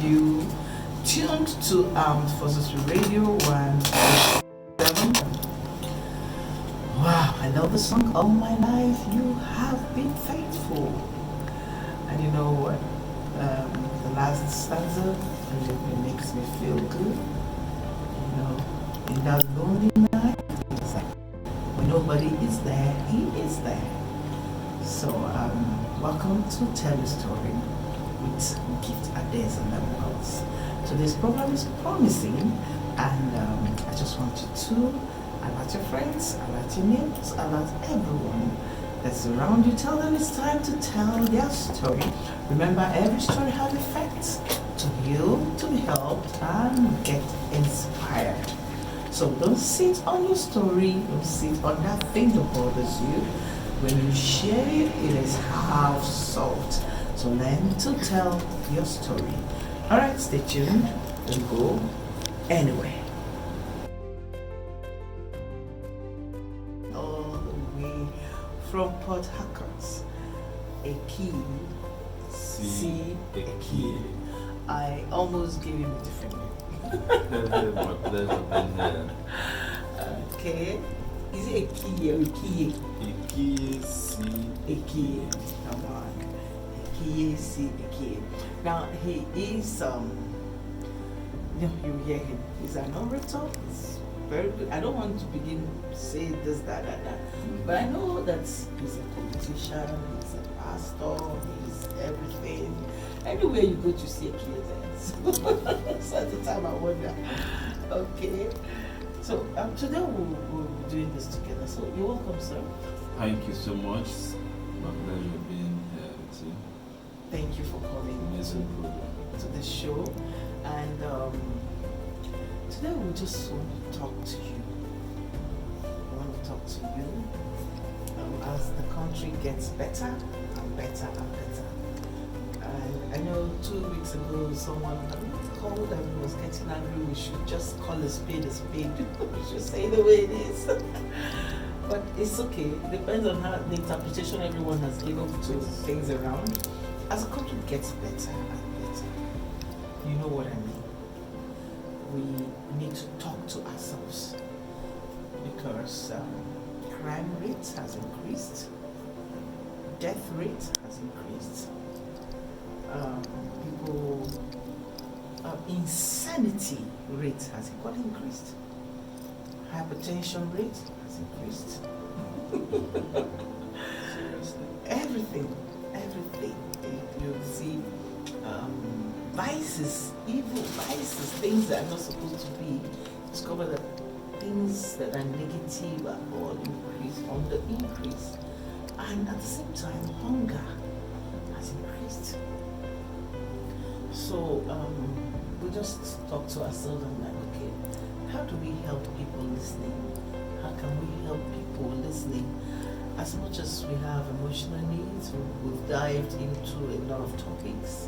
you tuned to Armed Forces Radio 107. Wow, I love the song All My Life You Have Been Faithful. And you know what? The last stanza it makes me feel good. You know, in that lonely night, it's like when nobody is there, he is there. So welcome to Tell a Story with Gift Adaeze Lemuels. Today's program is promising, and I just want you to alert your friends, alert your neighbors, alert everyone that's around you. Tell them it's time to tell their story. Remember, every story has effects to heal, to be helped, and get inspired. So don't sit on your story, don't sit on that thing that bothers you. When you share it, it is half solved. So learn to tell your story. Alright, stay tuned. Don't go anywhere. All the way from Port Harcourt, Ekiye. Ekiye. I almost gave him a different name. My pleasure being here. Okay. Is it Ekiye or Ekiye? Ekiye, Ekiye. Come on. Ekiye, Ekiye. Now he is you hear him. He's an orator. He's very good. I don't want to begin to say this, that. But I know that he's a politician, he's a pastor, he's everything. Anywhere you go to see Ekiye there. So at the time I wonder. Okay. So today we'll be doing this together. So you're welcome, sir. Thank you so much. My pleasure being here with you. Thank you for coming to the show. And today we just want to talk to you. We want to talk to you as the country gets better and better and better. And I know 2 weeks ago someone called and was getting angry. We should just call a spade a spade. We should say the way it is. But it's okay. It depends on how the interpretation everyone has given to things around. As a country gets better and better, you know what I mean. We need to talk to ourselves because crime rate has increased, death rate has increased, insanity rate has increased, hypertension rate has increased. Everything. You see vices, evil vices, things that are not supposed to be. Discover that things that are negative are all on the increase. And at the same time, hunger has increased. So we just talk to ourselves and like, okay, how do we help people listening? How can we help people listening? As much as we have emotional needs, we've dived into a lot of topics.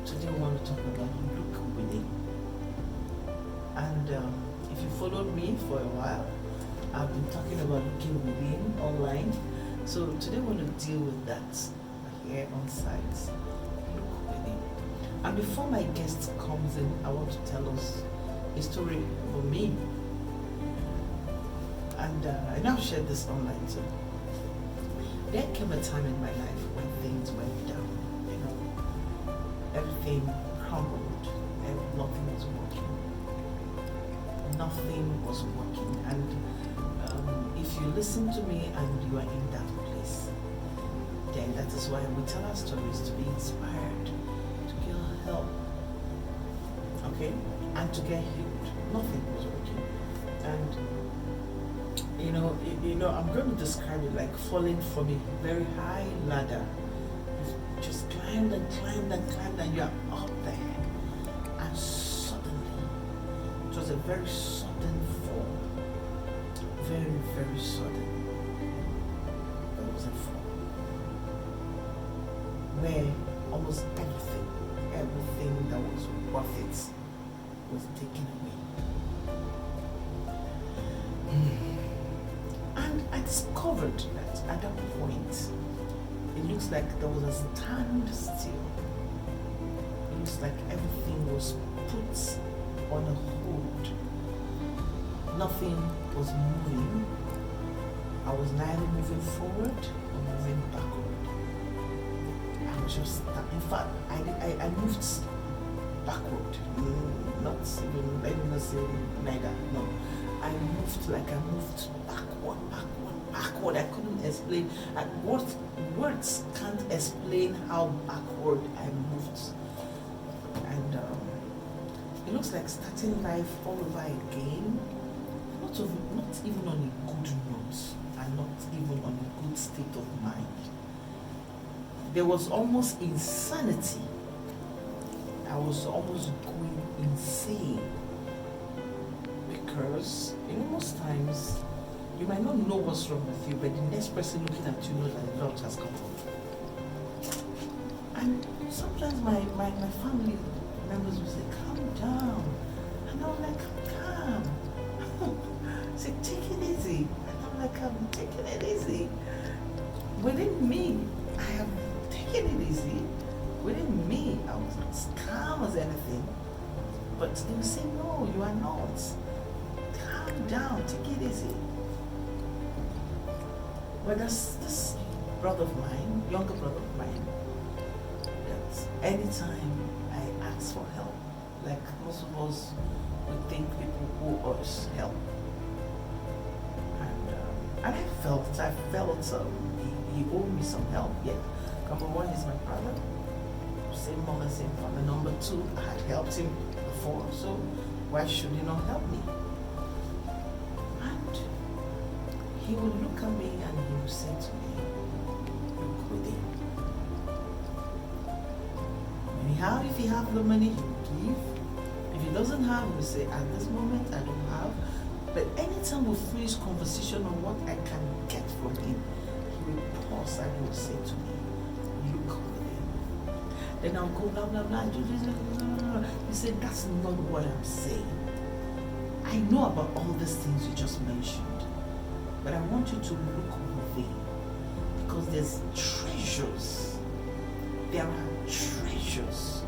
Today we want to talk about look within. And if you followed me for a while, I've been talking about looking within online. So today we want to deal with that here on site. Look within. And before my guest comes in, I want to tell us a story for me. And I now shared this online too. There came a time in my life when things went down, you know, everything crumbled, nothing was working. And if you listen to me and you are in that place, then that is why we tell our stories, to be inspired, to get help, okay, and to get healed. Nothing was working. And you know, I'm going to describe it like falling from a very high ladder. You just climbed and you are up there. And suddenly, it was a very sudden fall. Very, very sudden. There was a fall. Where almost everything that was worth it was taken away. I discovered that at that point, it looks like there was a standstill. It looks like everything was put on a hold. Nothing was moving. I was neither moving forward or moving backward. I was just, in fact, I moved backward. Not even, let me not say neither, no. I moved like I moved backward. I couldn't explain. Words can't explain how backward I moved. And it looks like starting life all over again. Not even on a good note, and not even on a good state of mind. There was almost insanity. I was almost going insane. Because, most times, you might not know what's wrong with you, but the next person looking at you knows that a lot has come up. And sometimes my family members will say, calm down. And I'm like, I'm calm. Say, take it easy. And I'm like, I'm taking it easy. Within me, I am taking it easy. Within me, I was as calm as anything. But they will say, no, you are not. Calm down, take it easy. But there's this brother of mine, younger brother of mine, that anytime I ask for help, like most of us would think people owe us help. And I felt he owed me some help. Yeah. Number one, he's my brother. Same mother, same father. Number two, I had helped him before, so why should he not help me? And he would look at me and he would say to me, look within. Anyhow, if he have the money, he will give. If he doesn't have, he will say, at this moment, I don't have. But anytime we finish conversation on what I can get from him, he will pause and he will say to me, look within. Then I'll go blah, blah, blah, do this, blah, blah, blah. He said, that's not what I'm saying. I know about all these things you just mentioned, but I want you to look within, because there's treasures. There are treasures.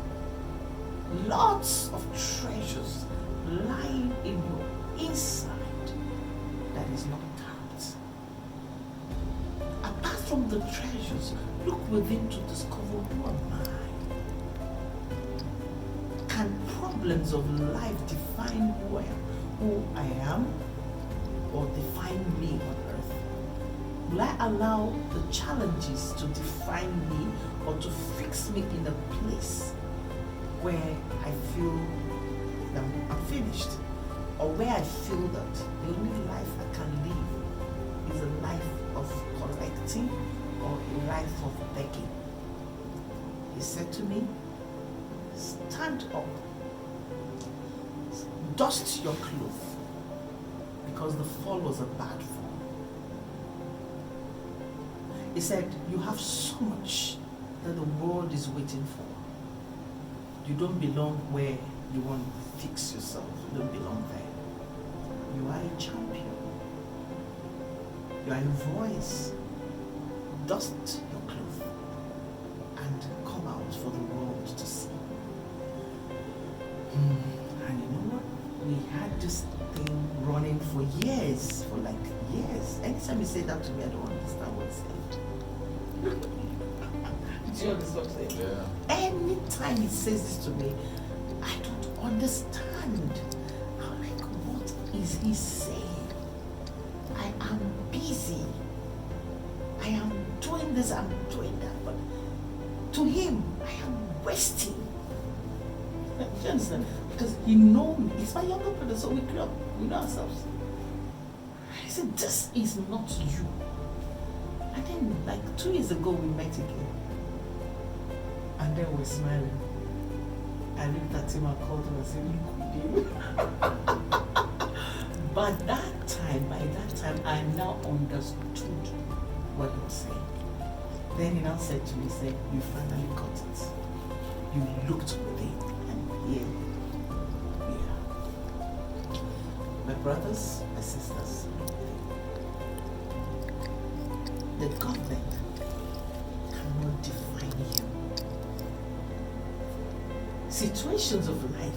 Lots of treasures lying in your inside that is not tapped. Apart from the treasures, look within to discover who am I. Can problems of life define who I am, or define me on earth? Will I allow the challenges to define me or to fix me in a place where I feel that I'm finished, or where I feel that the only life I can live is a life of collecting or a life of begging? He said to me, stand up, dust your clothes, because the fall was a bad fall. He said, you have so much that the world is waiting for. You don't belong where you want to fix yourself. You don't belong there. You are a champion. You are a voice. Dust your clothes and come out for the world to see. And you know what? We had this thing running for years, for like years. Anytime you say that to me, I don't understand what's said. Do you understand what I'm saying? Yeah. Anytime he says this to me, I don't understand. I'm like, what is he saying? I am busy. I am doing this, I'm doing that. But to him, I am wasting. Do you understand? Because he knows me. He's my younger brother, so we grew up. We know ourselves. I said, this is not you. And then, like 2 years ago, we met again. And then we're smiling. I looked at him and called him and said, look with you. By that time, I now understood what he was saying. Then he now said to me, he said, you finally got it. You looked within, and here we are. My brothers, my sisters, the government cannot define you. situations of life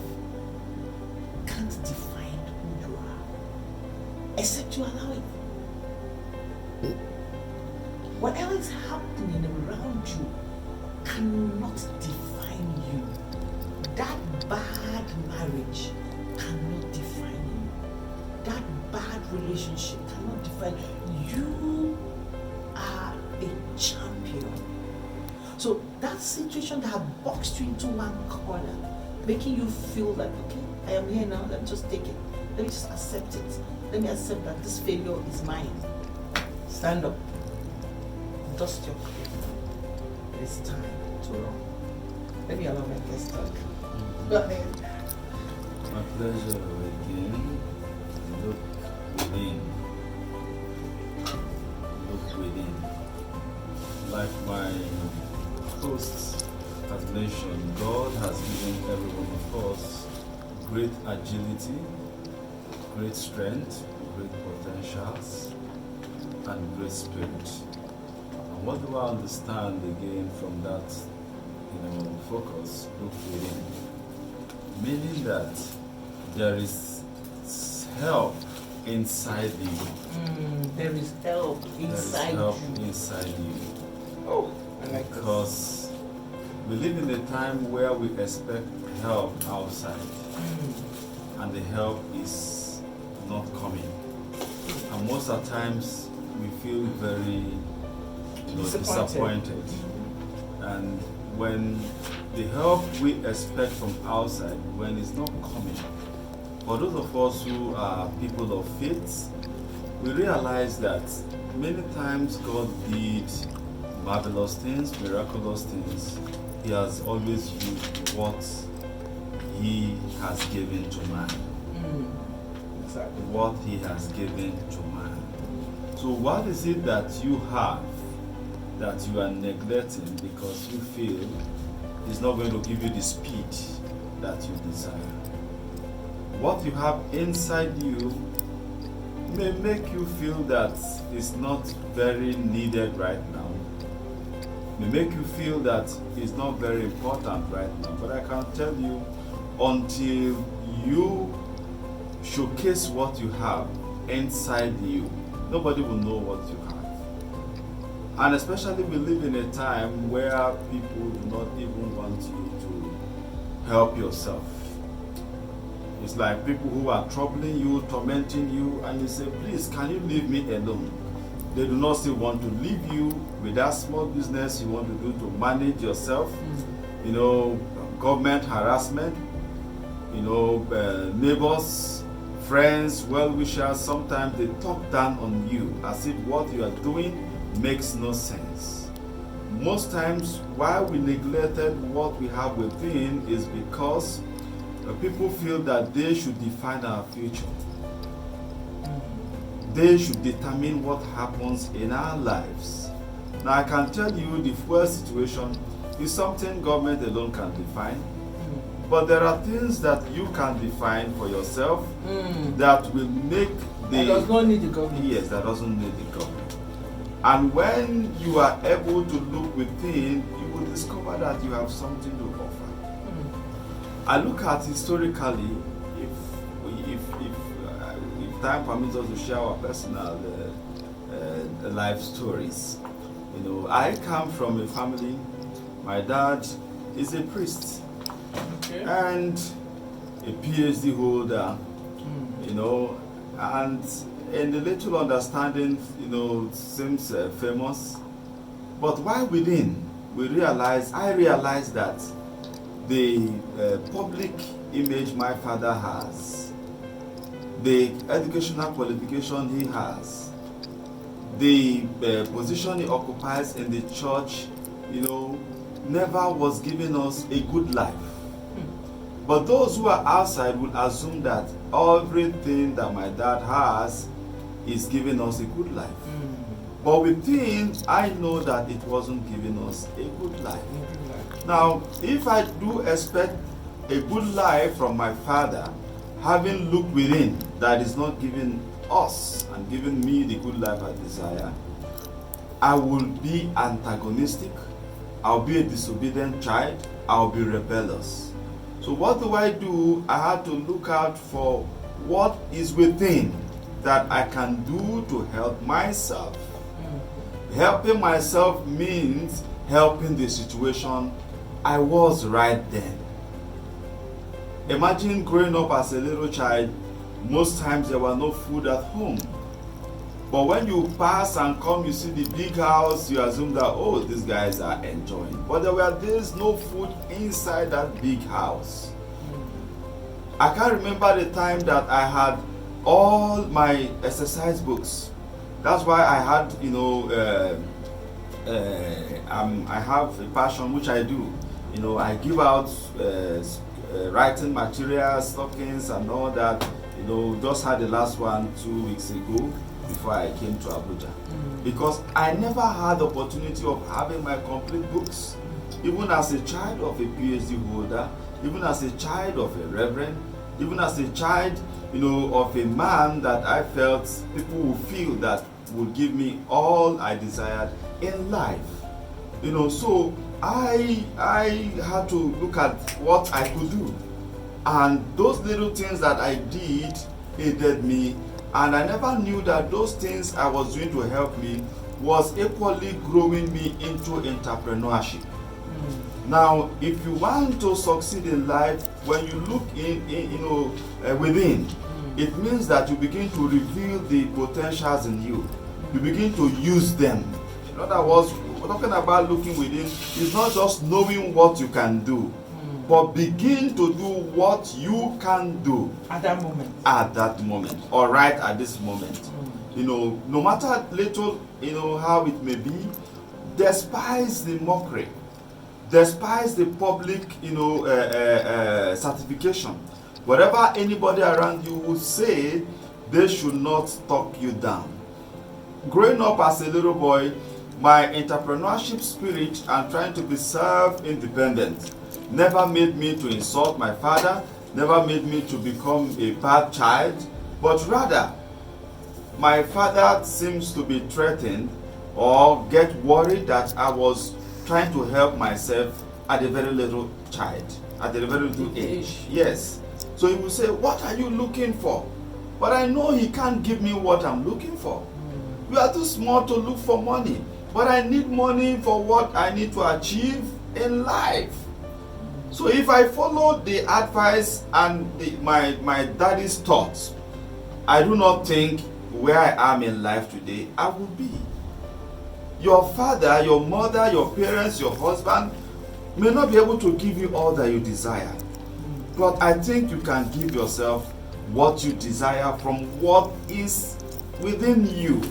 can't define who you are, except you allow it. Whatever is happening around you cannot define you. That bad marriage cannot define you. That bad relationship cannot define you. You are a champion. So that situation that had boxed you into one corner, making you feel like, okay, I am here now, let me just take it. Let me just accept it. Let me accept that this failure is mine. Stand up. Dust your clothes. It's time to run. Let me allow my guest talk. Go ahead. My pleasure again. Look within. Look within. Like my host has mentioned, God has given every one of us great agility, great strength, great potentials, and great spirit. And what do I understand again from that, focus, look within? Meaning that there is help inside you. There is help inside you. There is help inside you. Oh, I like this. Because we live in a time where we expect help outside, and the help is not coming. And most of the times we feel very disappointed. And when the help we expect from outside, when it's not coming, for those of us who are people of faith, we realize that many times God did marvelous things, miraculous things. He has always used what He has given to man. Exactly. What He has given to man. So what is it that you have that you are neglecting because you feel is not going to give you the speed that you desire? What you have inside you may make you feel that it's not very needed right now. May make you feel that it's not very important right now. But I can tell you, until you showcase what you have inside you, nobody will know what you have. And especially we live in a time where people do not even want you to help yourself. It's like people who are troubling you, tormenting you, and you say, please, can you leave me alone? They do not still want to leave you with that small business you want to do to manage yourself. Government harassment, neighbors, friends, well-wishers, sometimes they talk down on you as if what you are doing makes no sense. Most times why we neglected what we have within is because people feel that they should define our future. They should determine what happens in our lives. Now I can tell you the fuel situation is something government alone can define. But there are things that you can define for yourself that will make That does not need the government. Yes, that doesn't need the government. And when you are able to look within, you will discover that you have something to offer. I look at historically, if time permits us to share our personal life stories. I come from a family. My dad is a priest. Okay. And a PhD holder, and in the little understanding, seems famous. But while within, I realized that the public image my father has, the educational qualification he has, the position he occupies in the church, never was giving us a good life. But those who are outside will assume that everything that my dad has is giving us a good life. But within, I know that it wasn't giving us a good life. Now, if I do expect a good life from my father, having looked within that is not giving us and giving me the good life I desire, I will be antagonistic, I'll be a disobedient child, I'll be rebellious. So what do? I had to look out for what is within that I can do to help myself. Helping myself means helping the situation I was right then. Imagine growing up as a little child, most times there was no food at home. But when you pass and come, you see the big house, you assume that, oh, these guys are enjoying. But there is no food inside that big house. I can't remember the time that I had all my exercise books. That's why I had, I have a passion, which I do. I give out writing materials, stockings, and all that. Just had the last one 2 weeks ago before I came to Abuja. Because I never had the opportunity of having my complete books. Even as a child of a PhD holder, even as a child of a reverend, even as a child, of a man that I felt people would feel that would give me all I desired in life. So I had to look at what I could do. And those little things that I did aided me, and I never knew that those things I was doing to help me was equally growing me into entrepreneurship. Now, if you want to succeed in life, when you look within, it means that you begin to reveal the potentials in you. You begin to use them. In other words, we're talking about looking within. It's not just knowing what you can do, but begin to do what you can do at that moment. At that moment, or right at this moment. No matter little, how it may be, despise the mockery, despise the public, certification. Whatever anybody around you will say, they should not talk you down. Growing up as a little boy, my entrepreneurship spirit and trying to be self-independent never made me to insult my father, never made me to become a bad child, but rather, my father seems to be threatened or get worried that I was trying to help myself at a very little child, at a very little age. Yes. So he will say, what are you looking for? But I know he can't give me what I'm looking for. You are too small to look for money. But I need money for what I need to achieve in life. So if I follow the advice and my daddy's thoughts, I do not think where I am in life today, I will be. Your father, your mother, your parents, your husband may not be able to give you all that you desire. But I think you can give yourself what you desire from what is within you.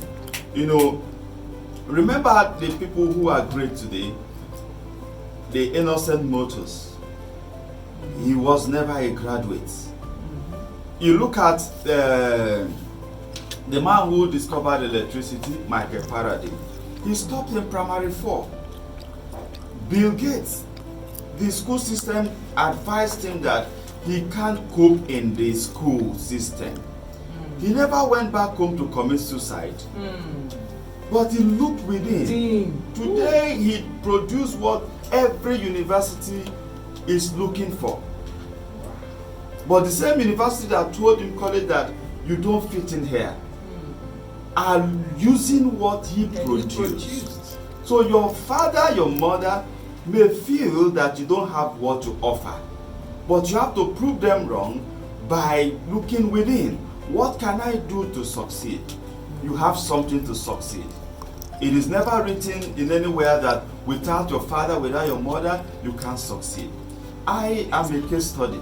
Remember the people who are great today, the innocent Motors. He was never a graduate. You look at the man who discovered electricity, Michael Faraday. He stopped in primary 4. Bill Gates, the school system advised him that he can't cope in the school system. He never went back home to commit suicide. But he looked within. Today he produced what every university is looking for. But the same university that told him, college, that you don't fit in here, are using what he produced. So your father, your mother may feel that you don't have what to offer, but you have to prove them wrong by looking within. What can I do to succeed? You have something to succeed. It is never written in anywhere that without your father, without your mother, you can't succeed. I am a case study.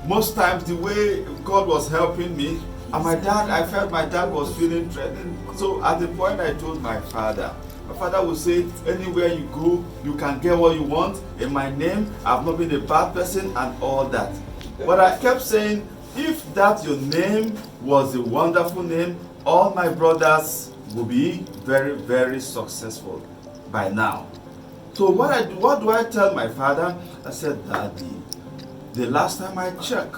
Most times the way God was helping me, and my dad, I felt my dad was feeling threatened. So at the point I told my father would say, anywhere you go, you can get what you want. In my name, I've not been a bad person and all that. But I kept saying, if that your name was a wonderful name, all my brothers will be very, very successful by now. So what do I tell my father? I said, Daddy, the last time I checked,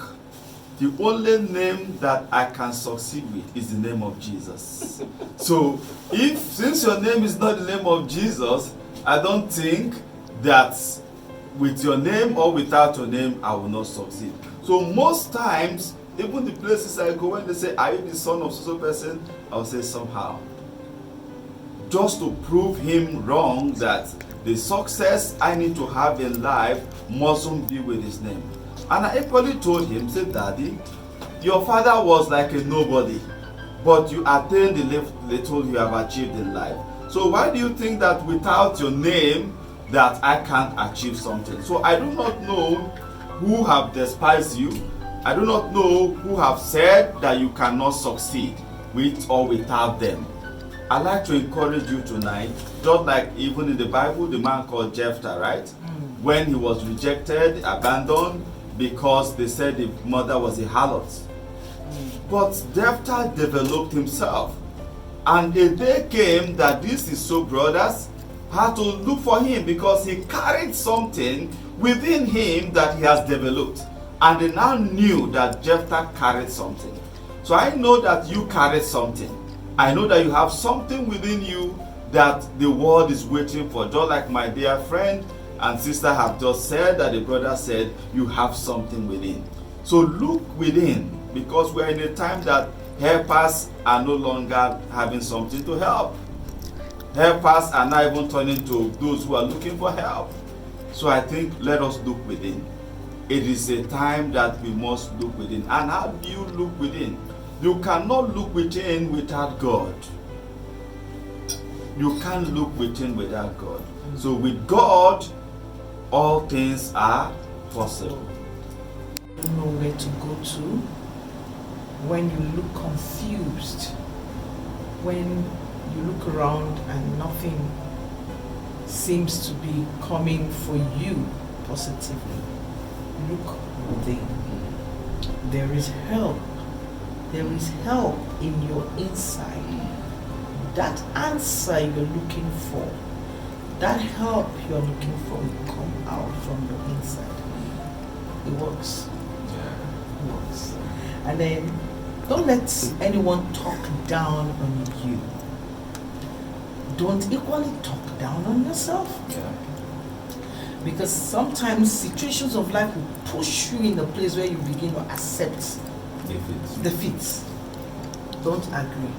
the only name that I can succeed with is the name of Jesus. So since your name is not the name of Jesus, I don't think that with your name or without your name, I will not succeed. So most times, even the places I go, when they say, are you the son of so person? I'll say somehow. Just to prove him wrong, that the success I need to have in life mustn't be with his name. And I equally told him, say, Daddy, your father was like a nobody, but you attained the little you have achieved in life. So why do you think that without your name that I can't achieve something? So I do not know who have despised you. I do not know who have said that you cannot succeed with or without them. I'd like to encourage you tonight, just like even in the Bible, the man called Jephthah, right? When he was rejected, abandoned, because they said the mother was a harlot. But Jephthah developed himself. And a day came that these his so brothers had to look for him because he carried something within him that he has developed. And they now knew that Jephthah carried something. So I know that you carried something. I know that you have something within you that the world is waiting for. Just like my dear friend and sister have just said, that the brother said, you have something within. So look within, because we're in a time that helpers are no longer having something to help. Helpers are not even turning to those who are looking for help. So I think let us look within. It is a time that we must look within. And how do you look within? You cannot look within without God. You can't look within without God. So with God, all things are possible. You don't know where to go to when you look confused, when you look around and nothing seems to be coming for you positively. Look within. There is help. There is help in your inside. That answer you're looking for, that help you're looking for will come out from your inside. It works. It works. And then don't let anyone talk down on you. Don't equally talk down on yourself. Because sometimes situations of life will push you in a place where you begin to accept defeat. Don't agree.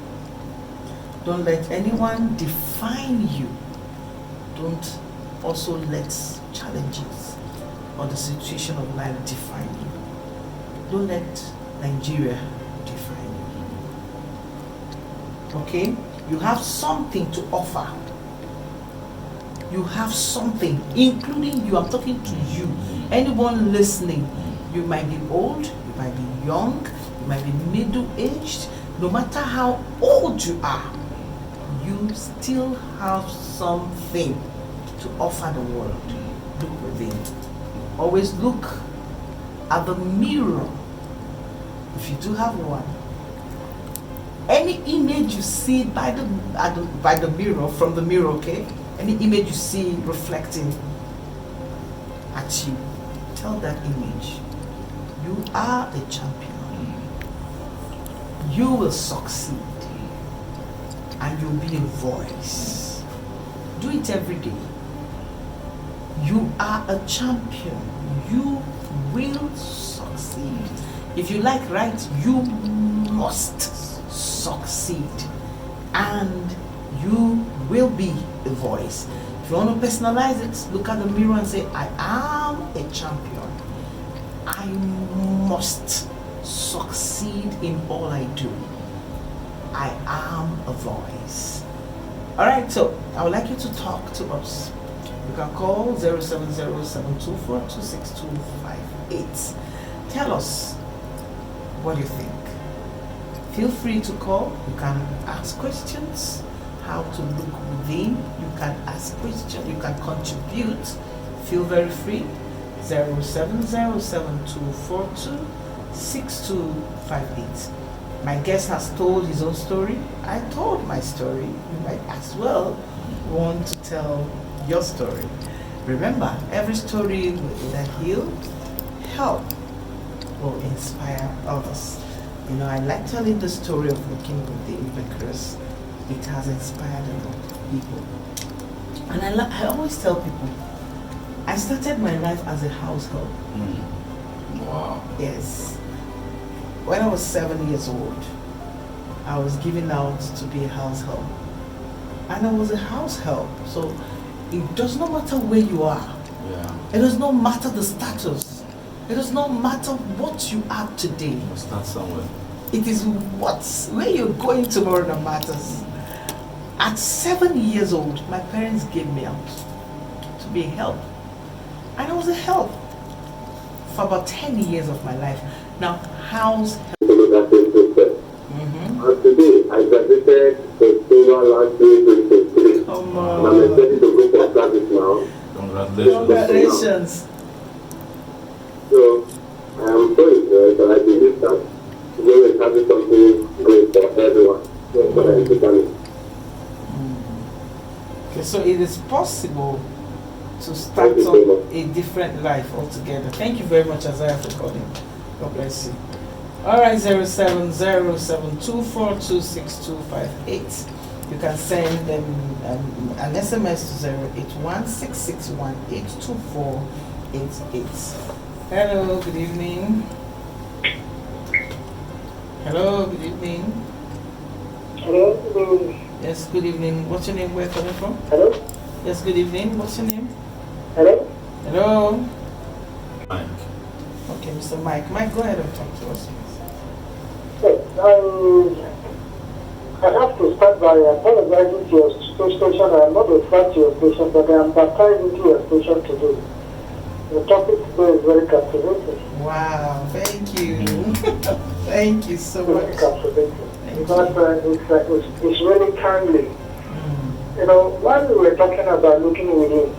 Don't let anyone define you. Don't also let challenges or the situation of life define you. Don't let Nigeria define you. Okay? You have something to offer. You have something, including you. I'm talking to you. Anyone listening, you might be old, you might be young, you might be middle-aged. No matter how old you are, you still have something to offer the world. Look within. Always look at the mirror. If you do have one, any image you see by the mirror, from the mirror, okay? Any image you see reflecting at you, tell that image, you are a champion. You will succeed. And you'll be a voice. Do it every day. You are a champion. You will succeed. If you like, right, you must succeed. And you will be a voice. If you want to personalize it, look at the mirror and say, I am a champion. I must succeed in all I do. I am a voice. Alright, so I would like you to talk to us. You can call 070-724-26258. Tell us what you think. Feel free to call. You can ask questions. How to look within. You can ask questions. You can contribute. Feel very free. 070-7242-6258. My guest has told his own story. I told my story. You might as well want to tell your story. Remember, every story will either heal, help, or inspire others. You know, I like telling the story of looking within because it has inspired a lot of people. And I always tell people, I started my life as a house help. Wow. Yes. When I was 7 years old, I was given out to be a house help. And I was a house help. So it does not matter where you are. Yeah. It does not matter the status. It does not matter what you are today. You start somewhere. It is where you're going tomorrow that matters. At 7 years old, my parents gave me out to be a help. And I was a help for about 10 years of my life. Now, house help. And today, I graduated October last year, 2023. Come And I'm expecting to go for service now. Congratulations. So, I am so enjoyed that I believe that today is having something great for everyone. That's what I'm becoming. Okay, so it is possible to start on a different life altogether. Thank you very much, Isaiah, for calling. God bless you. All right, 07072426258. You can send them an SMS to 08166182488. Hello, good evening. Hello, good evening. Hello, good evening. Yes, good evening. What's your name? Where are you coming from? Hello? Yes, good evening. What's your name? Hello? Hello. Mike. Okay, Mr. Mike. Mike, go ahead and talk to us. Yes, I have to start by apologizing to your station. I'm not a friend to your station, but I am baptized into your station today. The topic today is very captivating. Wow, thank you. Thank you so Very much. captivating. Thank Because it's really timely. Mm, You know, while we were talking about looking within,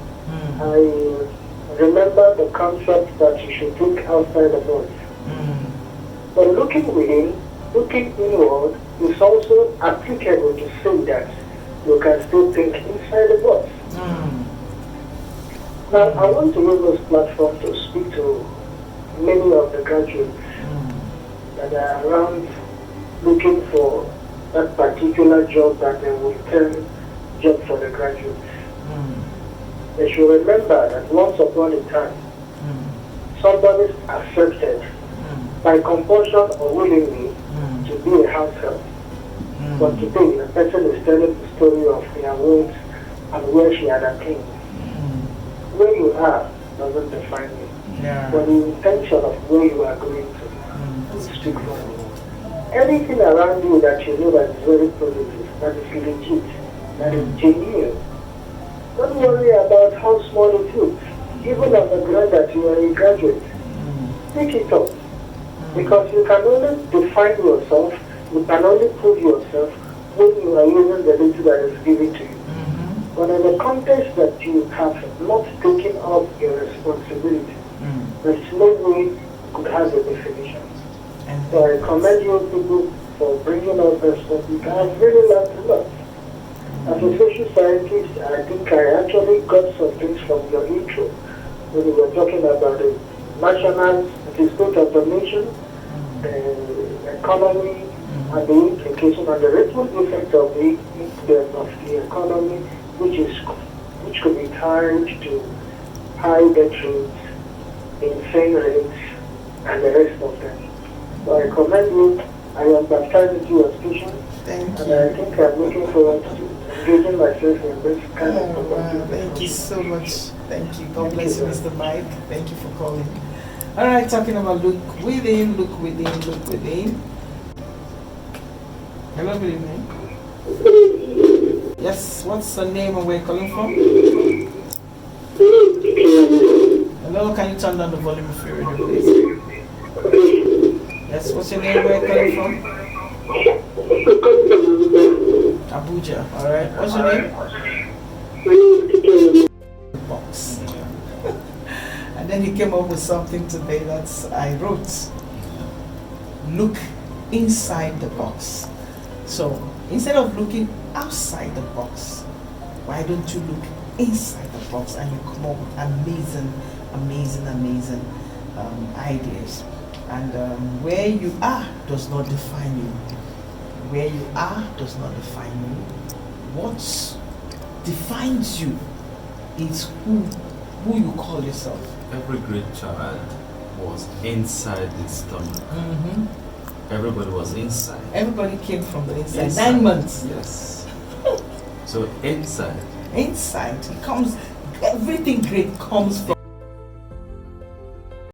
I remember the concept that you should look outside the box. But looking within, looking inward is also applicable to say that you can still think inside the box. Now, I want to use this platform to speak to many of the graduates that are around looking for that particular job that they will term job for the graduates. They should remember that once upon a time, somebody accepted by compulsion or willingly to be a house help. But today, the person is telling the story of their wounds and where she had attained. Where you are doesn't define you, but the intention of where you are going to will speak for you. Anything around you that you know that is very positive, that is legit, that is genuine, don't worry about how small it is. Even on the ground that you are a graduate, pick it up. Because you can only define yourself, you can only prove yourself when you are using the little that is given to you. But in the context that you have not taken up your responsibility, there's no way you could have a definition. So I commend you people for bringing up this topic. I've really learned a lot. As a social scientist, I think I actually got some things from your intro when you were talking about the national, the state of the nation, the economy, and the implication and the ripple effect of the economy, which could be tied to high debt rates, insane rates, and the rest of them. So I commend you. I am baptized into your station, Thank and you. I think I'm looking forward to engaging myself in this kind of Wow, conversation. thank you so much. Thank you. God bless you, Mr. Mike. Thank you for calling. All right, talking about look within, look within, look within. Hello, good evening. Yes, what's the name and where you're calling from? Hello, can you turn down the volume of your radio, please? Yes, what's your name, where you're calling from? Abuja, all right. What's your name? Box. And then he came up with something today that I wrote. Look inside the box. So instead of looking outside the box, why don't you look inside the box and you come up with amazing ideas. And where you are does not define you. Where you are does not define you. What defines you is who who you call yourself. Every great child was inside the stomach. Mm-hmm. Everybody was inside. Everybody came from the inside. 9 months. Yes. So inside. Inside, it comes. Everything great comes from